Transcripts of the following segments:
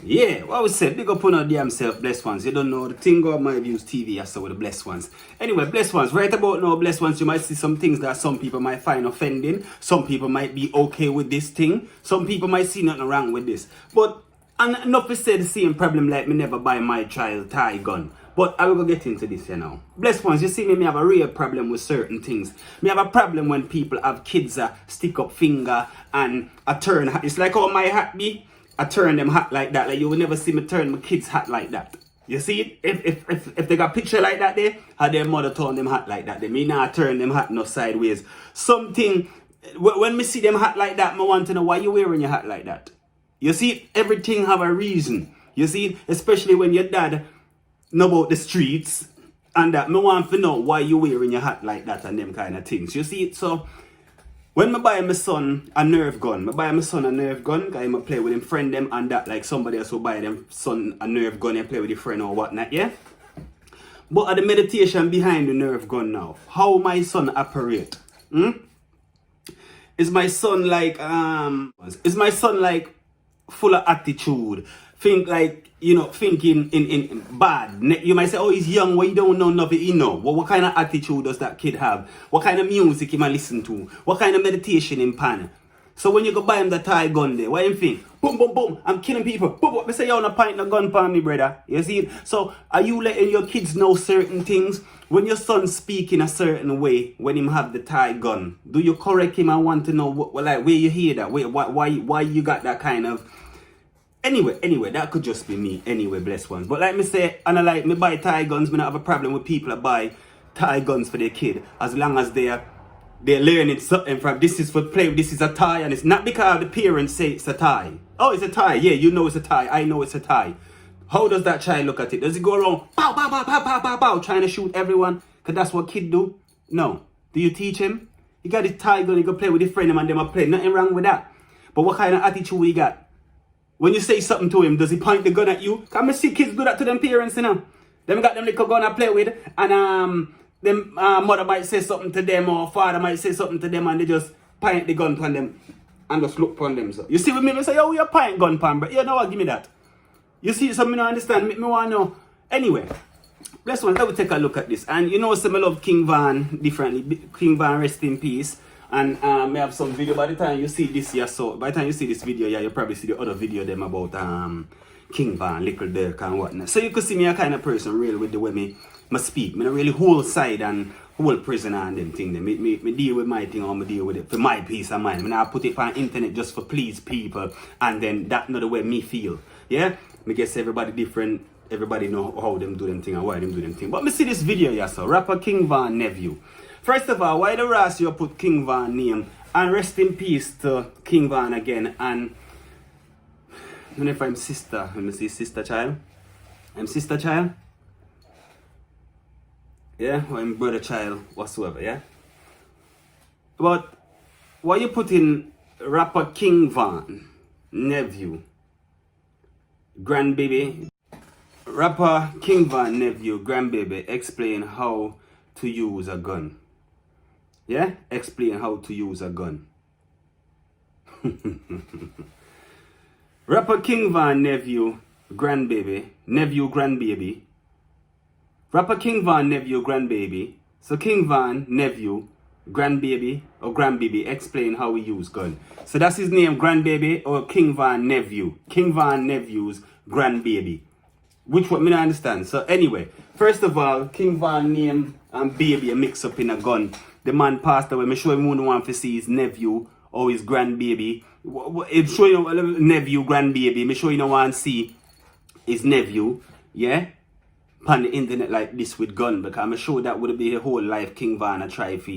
Yeah, what we said, big up on our damn self, blessed ones. You don't know the thing of my views TV, I saw with the blessed ones. Anyway, blessed ones, right about now, blessed ones, you might see some things that some people might find offending. Some people might be okay with this thing. Some people might see nothing wrong with this. But, and enough to say the same problem like me never buy my child tie gun. But I will go get into this, you know. Blessed ones, you see me have a real problem with certain things. Me have a problem when people have kids stick up finger and a turn. It's like how my hat be. I turn them hat like that. Like you will never see me turn my kids hat like that. You see it? If they got picture like that there, how their mother turn them hat like that. They may not turn them hat no sideways. Something, when me see them hat like that, I want to know why you wearing your hat like that. You see, everything have a reason. You see, especially when your dad know about the streets and that, me want to know why you wearing your hat like that and them kind of things. You see, so when I buy my son a Nerf gun, because I play with him friend them and that, like somebody else will buy them son a Nerf gun and play with his friend or whatnot, yeah? But at the meditation behind the Nerf gun now, how my son operate? Is my son like full of attitude? Think like, you know, thinking in bad. You might say, oh, he's young, well, you don't know nothing, you know. Well, what kind of attitude does that kid have? What kind of music he might listen to? What kind of meditation in pan? So when you go buy him the tie gun there, what you think? Boom, boom, boom, I'm killing people. Boom, boom. I say, you want to point the gun pan me, brother. You see? So are you letting your kids know certain things? When your son speak in a certain way, when him have the tie gun, do you correct him and want to know like where you hear that? Why you got that kind of... Anyway, that could just be me. Anyway, blessed ones. But like me say, and I like me buy tie guns, me not have a problem with people that buy tie guns for their kid. As long as they're learning something from this is for play, this is a tie, and it's not because the parents say it's a tie. Oh, it's a tie. Yeah, you know it's a tie. I know it's a tie. How does that child look at it? Does he go around pow, pow, pow, pow, pow, pow, pow, trying to shoot everyone? Because that's what kids do? No. Do you teach him? He got his tie gun, he go play with his friend and them a play. Nothing wrong with that. But what kind of attitude he got? When you say something to him, does he point the gun at you? Can I see kids do that to them parents, you know? Them got them little gun to play with, and them mother might say something to them, or father might say something to them, and they just point the gun on them and just look on them. So you see with me, I say, oh, you point gun pan, but you know what? Give me that. You see, so me don't understand. Me want to know. Anyway, let's take a look at this. And you know, some I love King Van differently. King Van, rest in peace. And may have some video by the time you see this, yeah. So by the time you see this video, yeah, you probably see the other video them about King Van, Little Dirk and whatnot. So you could see me a kind of person really with the way me speak. Me not really whole side and whole prisoner and them thing. Me deal with my thing or me deal with it for my peace of mind. Me not put it on internet just for please people, and then that not the way me feel. Yeah? Me guess everybody different. Everybody know how them do them thing and why them do them thing. But me see this video, yeah, so rapper King Van Nephew. First of all, why the Ras you put King Van name? And rest in peace to King Van again. And I don't know if I'm sister. Let me see, sister child. I'm sister child. Yeah, or I'm brother child, whatsoever, yeah. But why you put in rapper King Van Nephew, GrandBabii? Rapper King Van Nephew, GrandBabii, explain how to use a gun. Yeah? Explain how to use a gun. Rapper King Van Nephew, GrandBabii. Nephew, GrandBabii. Rapper King Van Nephew, GrandBabii. So King Van Nephew, GrandBabii or GrandBabii, explain how we use gun. So that's his name, GrandBabii or King Van Nephew. King Van Nephew's GrandBabii. Which what me not understand. So anyway, first of all, King Van name and baby a mix up in a gun. The man passed away. Me sure him wouldn't want to see his nephew or his GrandBabii. I'm sure you know nephew, GrandBabii. Me sure you don't want to see his nephew, yeah, on the internet like this with gun, because I'm sure that would be a whole life King Van a try for.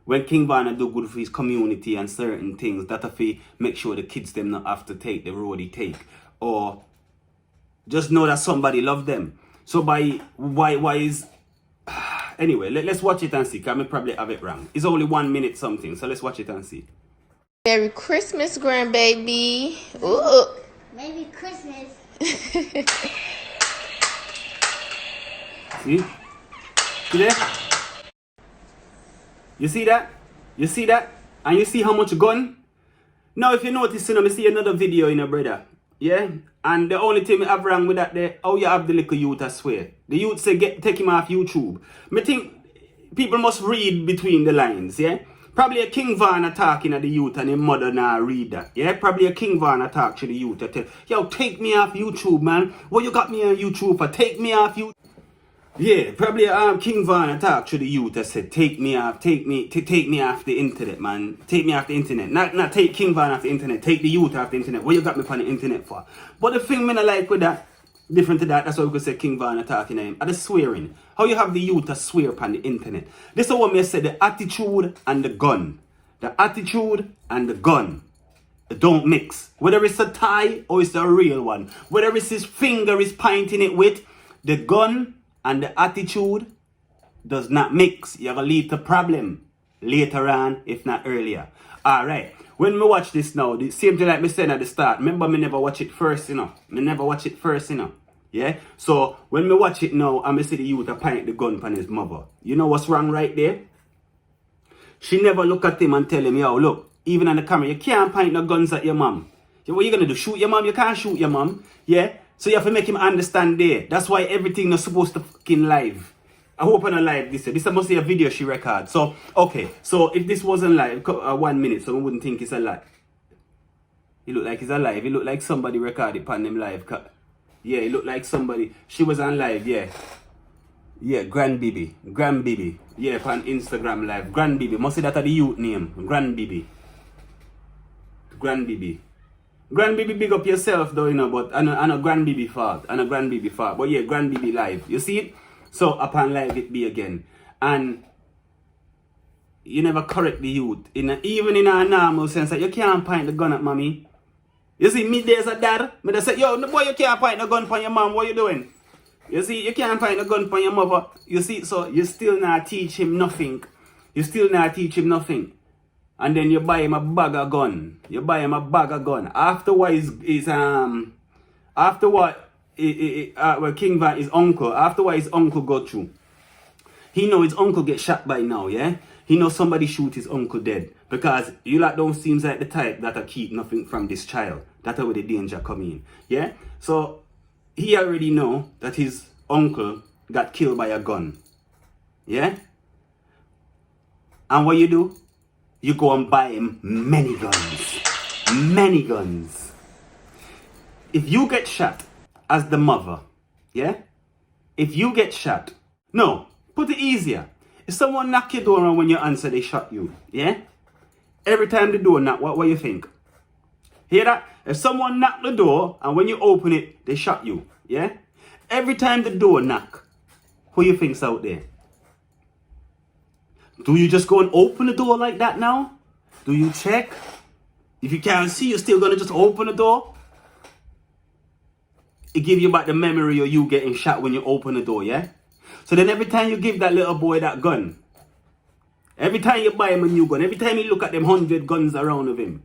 When King Van do good for his community and certain things, that if he make sure the kids them not have to take the road he take, or just know that somebody love them. So why is anyway, let's watch it and see. Can we probably have it wrong? It's only 1 minute something, so let's watch it and see. Merry Christmas, GrandBabii. Ooh. Merry Christmas. See? See there? You see that? You see that? And you see how much gun? Now if you notice, you know, I see another video in a brother. Yeah? And the only thing I have wrong with that there, how you have the little youth, I swear. The youth say take him off YouTube. Me think people must read between the lines, yeah? Probably a King Van attacking at the youth and the mother now read that, yeah? Probably a King Van attack to the youth. Tell, yo, take me off YouTube, man. What you got me on YouTube for? Take me off YouTube. Yeah, probably King Van attack to the youth. I said, take me off the internet, man. Take me off the internet. Not take King Van off the internet. Take the youth off the internet. What you got me on the internet for? But the thing I like with that, different to that, that's why we could say King Van attacking him. Are the swearing. How you have the youth to swear upon the internet. This is what me say, the attitude and the gun. The attitude and the gun. Don't mix. Whether it's a tie or it's a real one. Whether it's his finger is pointing it with, the gun and the attitude does not mix. You're going to lead to problem later on, if not earlier. Alright, when me watch this now, the same thing like me said at the start. Remember, me never watch it first, you know. Me never watch it first, you know. Yeah? So, when me watch it now, I me see the youth a point the gun on his mother. You know what's wrong right there? She never look at him and tell him, yo, look, even on the camera, you can't point no guns at your mom. What you going to do? Shoot your mom? You can't shoot your mom. Yeah? So you have to make him understand there. That's why everything is supposed to fucking live. I hope I'm not live this. This must be a video she record. So, okay. So if this wasn't live, 1 minute, so we wouldn't think it's a lie. It look like it's alive. It look like somebody recorded upon them live. Yeah, it looked like somebody. She was on live, yeah. Yeah, GrandBabii. GrandBabii. Yeah, on Instagram live. GrandBabii. Must say that the youth name. GrandBabii. GrandBabii. GrandBabii, big up yourself though, you know, but I know GrandBabii fault. I know GrandBabii fault. But yeah, GrandBabii live. You see it? So upon live it be again. And you never correct the youth. Even in a normal sense, like, you can't point the gun at mommy. You see, me there's a dad. Me they say, yo, boy, you can't point the gun on your mom. What you doing? You see, you can't point the gun on your mother. You see, so you still not teach him nothing. You still not teach him nothing. And then you buy him a bag of gun. You buy him a bag of gun. After what well, King Van, his uncle, after what his uncle go through, he know his uncle get shot by now, yeah? He know somebody shoot his uncle dead. Because you lot don't seem like the type that keep nothing from this child. That's where the danger come in, yeah? So, he already know that his uncle got killed by a gun, yeah? And what you do? You go and buy him many guns. Many guns. If you get shot as the mother, yeah? If you get shot, no, put it easier. If someone knock your door and when you answer, they shot you, yeah? Every time the door knock, what you think? Hear that? If someone knock the door and when you open it, they shot you, yeah? Every time the door knock, who you think's out there? Do you just go and open the door like that now? Do you check? If you can't see, you're still gonna just open the door? It give you back the memory of you getting shot when you open the door, yeah? So then every time you give that little boy that gun, every time you buy him a new gun, every time you look at them 100 guns around of him,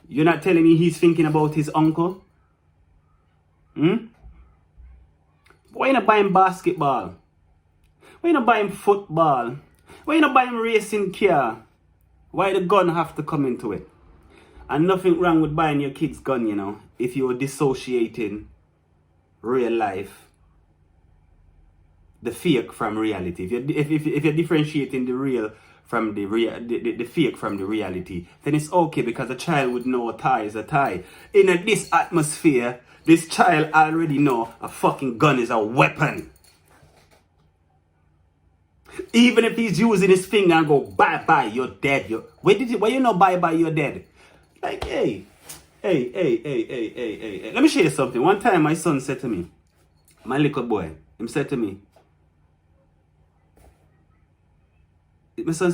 you're not telling me he's thinking about his uncle? Why you not buying basketball? Why you not buying football? Why you not buying racing car? Why the gun have to come into it? And nothing wrong with buying your kids gun, you know, if you're dissociating real life, the fake from reality. If you're differentiating the real from the fake from the reality, then it's okay because a child would know a tie is a tie. In this atmosphere, this child already know a fucking gun is a weapon. Even if he's using his finger and go, bye-bye, you're dead. Why you know bye-bye, you're dead? Like, hey. Let me show you something. One time my son said to me, my little boy, my son said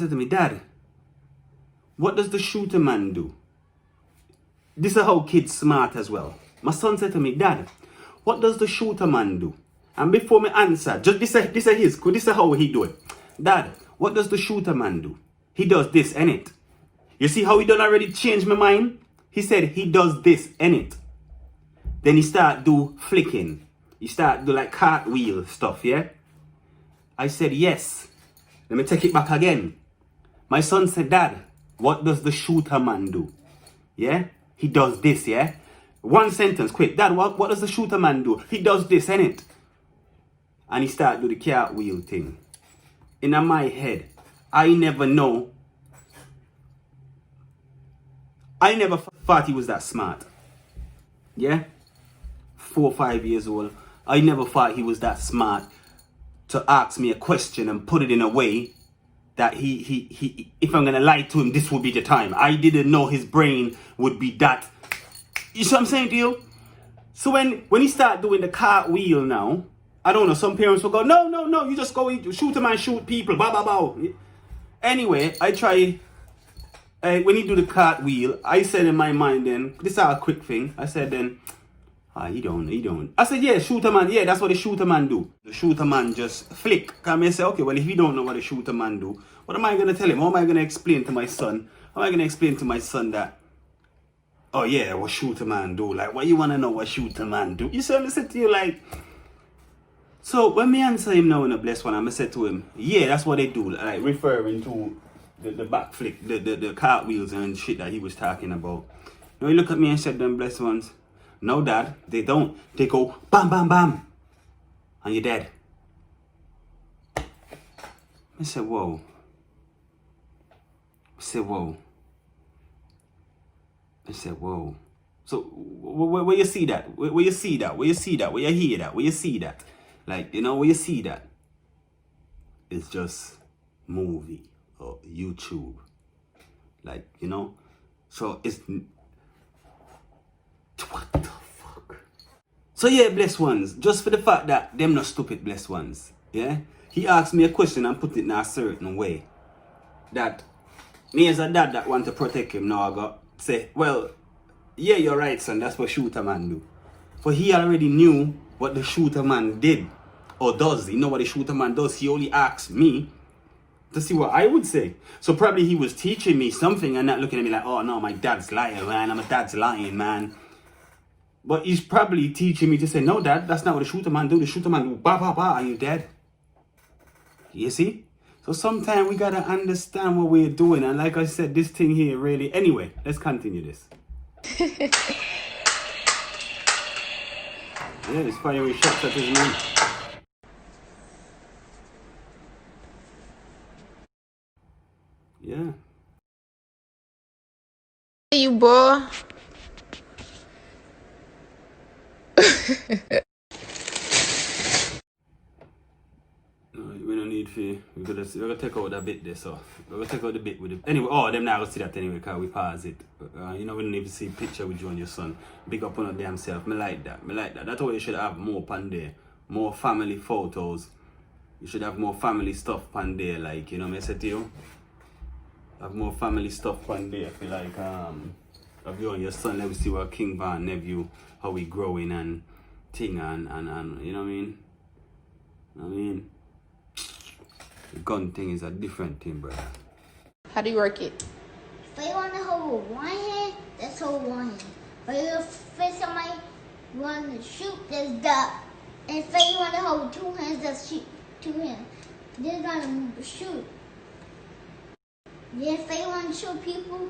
to me, Dad, what does the shooter man do? This is how kids smart as well. My son said to me, Dad, what does the shooter man do? And before me answer, just this is how he do it. Dad, what does the shooter man do? He does this, innit? You see how he done already changed my mind? He said he does this, innit? Then he start do flicking. He start do like cartwheel stuff, yeah? I said, yes. Let me take it back again. My son said, Dad, what does the shooter man do? Yeah? He does this, yeah? One sentence, quick. Dad, what does the shooter man do? He does this, innit? And he start do the cartwheel thing. In my head, I never thought he was that smart. Yeah? 4 or 5 years old. I never thought he was that smart to ask me a question and put it in a way that he if I'm gonna lie to him, this would be the time. I didn't know his brain would be that. You see what I'm saying to you? So when he start doing the cartwheel now, I don't know, some parents will go, no, you just go, shoot a man, shoot people, bah, bah, bah. Anyway, I try, when he do the cartwheel, I said in my mind then, this is a quick thing, I said then, he don't. I said, yeah, shooter man, yeah, that's what the shooter man do. The shooter man just flick. Come and say, okay, well, if he don't know what the shooter man do, what am I going to tell him? How am I going to explain to my son? How am I going to explain to my son that, oh yeah, what shooter man do? Like, what you want to know what shooter man do? You see what I said to you, like, so when me answer him now in a blessed one, I'm going to say to him, yeah, that's what they do. Like, referring to the back flick, the cartwheels and shit that he was talking about. Now he look at me and said, them blessed ones, no, Dad, they don't. They go bam, bam, bam, and you're dead. I said, whoa. I said, whoa. So, where you see that? Where you see that? Where you see that? Where you hear that? Where you see that? Like, you know, where you see that? It's just movie or YouTube. Like, you know? So, it's... What the fuck? So yeah, blessed ones, just for the fact that them not stupid blessed ones, yeah? He asked me a question and put it in a certain way. That me as a dad that want to protect him now I got say, well, yeah, you're right, son, that's what shooter man do. For he already knew what the shooter man did or does. He know what the shooter man does. He only asked me to see what I would say. So probably he was teaching me something and not looking at me like, oh no, my dad's lying, man. I'm a dad's lying, man. But he's probably teaching me to say, no, Dad, that's not what the shooter man do. The shooter man do, bah, bah, bah, and you're dead. You see? So sometimes we got to understand what we're doing. And like I said, this thing here really... Anyway, let's continue this. Yeah, he's firing shots at his man. Yeah. You boy. We don't need to. We're gonna take out that bit there, so we're gonna take out the bit with it. Anyway, oh, them now gonna see that anyway, cause we pause it. You know, we don't need to see a picture with you and your son. Big up on your damn self. Me like that. That's why you should have more pan there. More family photos. You should have more family stuff pan there, like, you know what I said to you? Have more family stuff pan there. I feel like of you and your son, let me see what King Van Nephew, how we growing and thing and you know what I mean? The gun thing is a different thing, brother. How do you work it? If you want to hold one hand, that's hold one hand. If somebody want to shoot, that's that. And if you want to hold two hands, that's shoot two hands. They're gonna shoot. Then if you want to shoot people,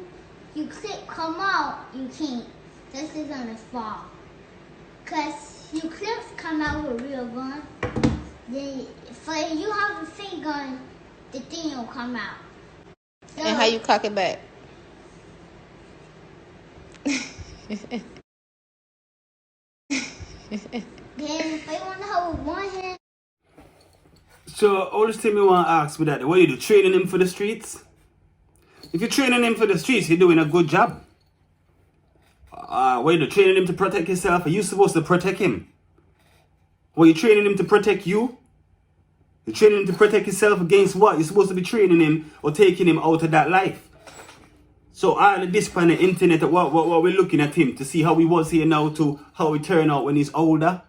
you click come out, you can't. This is gonna fall. Cause you clip come out with a real gun. Then if you have a fake gun, the thing will come out. So, And how you cock it back? then if you want to hold one hand. So, all this thing me want to ask with that, what you do, training him for the streets? If you're training him for the streets, you're doing a good job. What you do, training him to protect yourself? Are you supposed to protect him? What, you training him to protect you? You're training him to protect himself against what? You're supposed to be training him or taking him out of that life. So all of this on the internet, what we're looking at him to see how he was here now to how he turn out when he's older.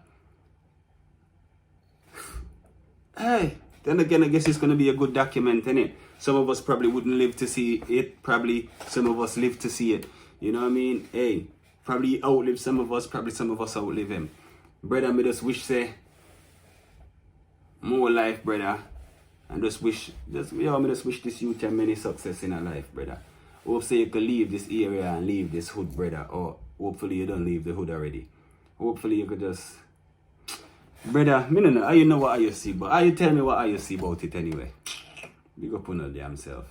Hey, then again, I guess it's going to be a good document, innit? Some of us probably wouldn't live to see it. Probably some of us live to see it. You know what I mean? Hey, probably outlive some of us. Probably some of us outlive him. Brother, me just wish say more life, brother. And just wish this youth and many success in our life, brother. Hope say you can leave this area and leave this hood, brother. Or hopefully you don't leave the hood already. Hopefully you could just... Brother, me no know. I you know what I see, but I tell me what I see about it anyway. Big up on the damn self.